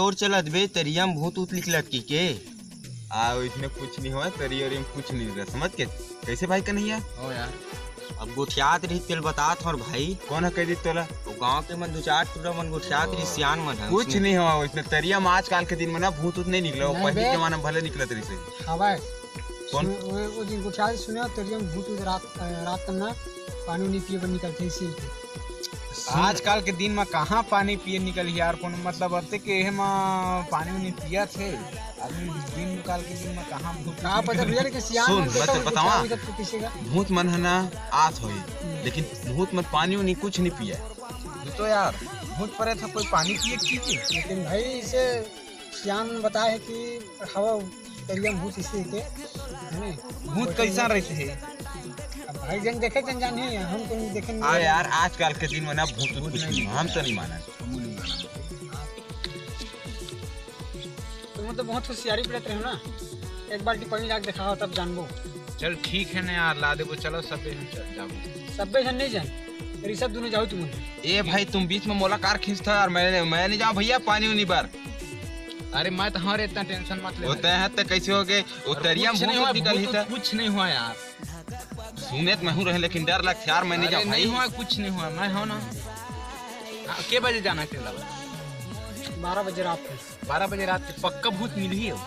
तोर चलत बे तरियम भूत उत निकलत की के इसमें कुछ नहीं हुआ, तरी और कुछ नहीं रहा, समझ के कैसे भाई कन्हैया? ओ यार अब गुठियात रही तेल बतात और भाई कौन है कह दी तोला? तो गांव के मन दो चार टूरा मन गुठियात रही सियान मन है कुछ नहीं हुआ इसमें। तरिया में आजकल के दिन में ना भूत उत नहीं निकला, वो पहले के जमाने में भले निकला तरी से। हवा कौन? वो दिन गुठिया सुना तरिया में भूत रात ना पानी नहीं पिए निकलते इसी आजकल के दिन में कहाँ पानी पिए निकल यार, कौन मतलब अते के पानी नहीं पिया थे आदमी दिन निकाल के दिन में कहाँ भूत कहाँ पता भैया के सियान सुन बतावा किसी का भूत मन है ना आस होई, लेकिन भूत मन पानी नहीं कुछ नहीं पिया। तो यार भूत पड़े था कोई पानी पिए की, लेकिन भाई इसे सियान बताया है कि हवा तरिया में भूत इसी के है ना। भूत कैसा रहते है भाई जन देखे जन जाने हम तो नहीं देखे अरे यार आजकल के दिन में ना भूत कुछ नहीं, हम तो नहीं माना। तुम तो बहुत होशियारी पड़ते रहो ना, एक बाल्टी पानी लाके देखा हो तब जानबो। चल ठीक है ना यार ला देबो, चलो सब जाओ सब जन नहीं जान ऋषभ दोनों जाओ तुम। ए भाई तुम बीच में मोला कार खींचता और मैं नहीं जाऊँ भैया पानी उनी बार। अरे मैं तो हमारे इतना टेंशन मत ले, होते हैं तो कैसे हो गए उतरिया भूत निकल ही था। कुछ नहीं हुआ यार, सुने तो मैं हूँ रहे लेकिन डर लगता यार मैं नहीं जाऊँ भाई। नहीं हुआ कुछ नहीं हुआ, मैं हूँ ना। के बजे जाना के 12 बजे रात को 12 बजे रात के पक्का भूत मिल ही हो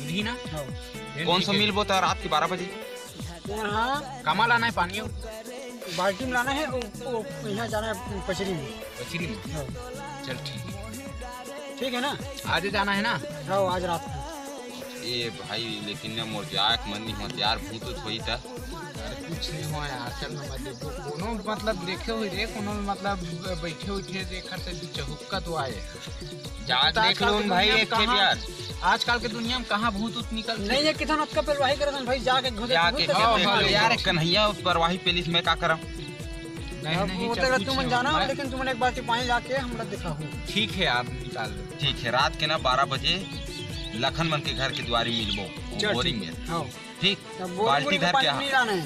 मिली ना। कौन सा मिल बोता रात के 12 बजे? यहाँ कमा लाना है पानी बाल्टी में लाना है, यहाँ जाना है पचरी में। पचरी में हाँ। चल ठीक है ना, आज जाना है ना। हाँ आज रात को। ए भाई लेकिन ना मोर जाक मन नहीं होता यार, भूत उत होई था। कुछ नहीं हुआ यार, चल ना मत देखो कोनो मतलब देखे हुए रे कोनो मतलब बैठे उठे देखा से चहुक्का तो आए जा देख लो भाई एक के यार। आजकल के दुनिया में कहाँ भूत उत निकल नहीं है कितना आपका परवाही करन भाई जाके घुसे यार कन्हैया उस परवाही पुलिस में का करम? नहीं वो तो तुम जाना, लेकिन तुमने एक बार पानी लाके हमरा दिखा हूँ। ठीक है यार निकाल लो। ठीक है रात के ना 12 बजे लखन मन के घर के द्वारी मिलबो बोरिंग में। हाँ ठीक बाल्टी धर के पानी लाना है,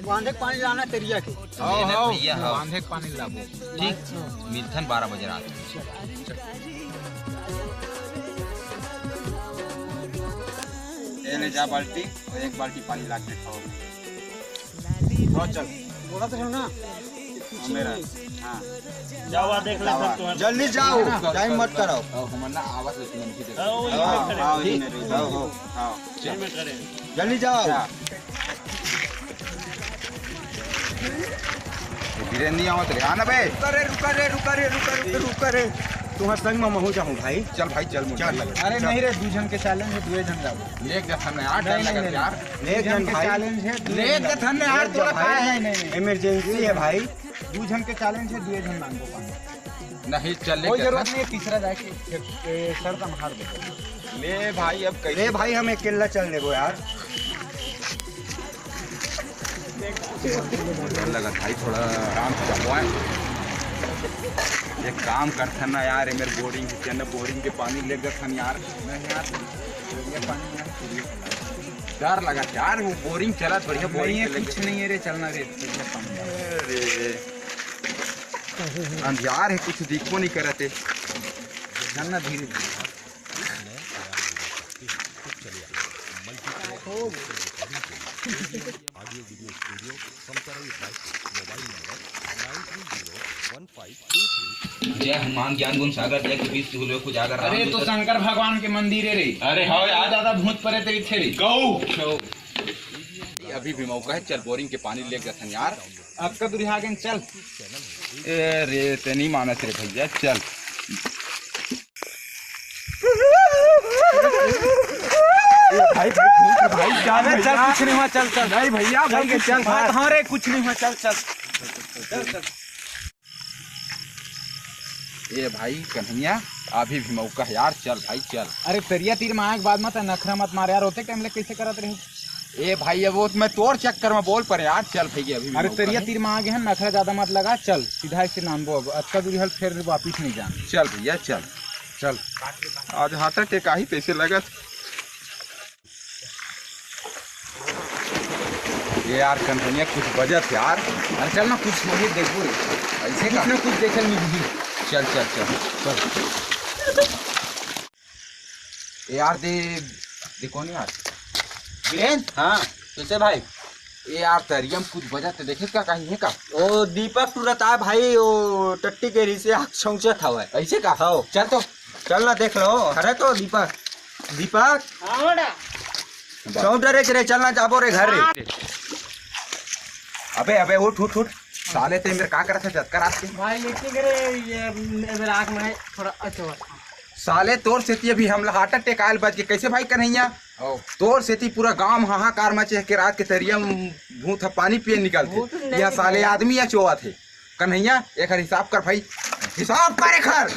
बांधे पानी लाना है तरिया के। भैया बांधे पानी लाबो। ठीक मिलथन 12 बजे रात। ले जा बाल्टी और एक बाल्टी पानी ला के खाओ। चल बोला तो है ना मेरा हाँ जाओ देख ले सब तुम्हारा। जल्दी जाओ टाइम मत कराओ। हमना आवाज सुन की दे। आओ चल में करे जल्दी जाओ। वीरेंद्र नहीं आवत रे आना बे। रुका रे तुम्हारे संग में महू जाऊँ भाई। चल भाई चल चल। अरे नहीं रे 2 जन के चैलेंज है, 2 जन जाओ। लेक जथन में यार टाइम लगा यार। ले जन के भाई चैलेंज है, ले जथन में यार थोड़ा भाई है नहीं इमरजेंसी है भाई। 2 जन के चैलेंज है, 2 जन मांगो पानी। नहीं चल कोई जरूरत नहीं है तीसरा जाके सर का मार दे। ले भाई अब कैसे? ले भाई हम अकेला चल देबो यार। लगा भाई थोड़ा आराम से जाओ। एक काम करते ना यार मेरे बोरिंग के ना बोरिंग के पानी ले गए थन यार। नहीं यार ये पानी यार डर लगा यार, वो बोरिंग चला बढ़िया बोरिंग है कुछ नहीं है रे, चलना रे। अरे अंधियार है कुछ दिखो नहीं करते। चलना धीरे जय हनुमान ज्ञान गुण सागर जय कबीर सिहुलो को जागर। अरे तो शंकर भगवान के मंदिर है रे। अरे हाँ यार ज्यादा भूत परे तेरी थे रे। अभी भी मौका है, चल बोरिंग के पानी ले गए थन यार। अब का दुरिहा के चल। ए रे ते नहीं मानत रे भैया चल। भाई भाई अरे चल कुछ नहीं हुआ, चल चल भाई भैया भाई के चल। हाँ रे कुछ नहीं हुआ, चल चल चल चल। ए भाई कन्हैया अभी भी मौका है यार, चल भाई चल। अरे तरिया तीर मारे के बाद मत नखरा मत मार यार, होते टाइम ले कैसे करत रही। ए भाई अब वो मैं तोर चक्कर में बोल पर यार चल भैया अभी। अरे तरिया तीर में आ गए हैं, नखरा ज्यादा मत लगा, चल सीधा इसे नामबो। अब अच्छा दूरी हल फिर वापिस नहीं जाना। चल भैया चल चल। आज हाथ टेका ही पैसे लगत। ये यार कन्हैया कुछ बजत यार। अरे चल ना कुछ हो देखो रे, ऐसे कुछ ना कुछ देखल मिली। चल चल चल चल यार देखो नहीं यार वीरेंद्र, हाँ कैसे भाई? ये यार तरियम कुछ वजह तो देखे का कहीं है का ओ दीपक तू रहता है भाई, वो टट्टी के रिसे सौंचत हवा है। ऐसे का हाँ चल तो चल ना देख लो। अरे तो दीपक दीपक चौंट रे करे चलना जाबो रे घर रे। अबे अबे उठ उठ उठ साले ते मेरे का करत है चक्कर आते भाई लेकिन करे ये मेरा आँख में थोड़ा अच्छा साले तोर सेती अभी हम हार्ट अटैक आयल बच के कैसे भाई कन्हैया तोर सेती पूरा गांव हाहाकार मचे के रात के तरियम भूत पानी पिए निकलते यहाँ साले आदमी या चोआ थे कन्हैया एक हिसाब कर भाई हिसाब कर एक हर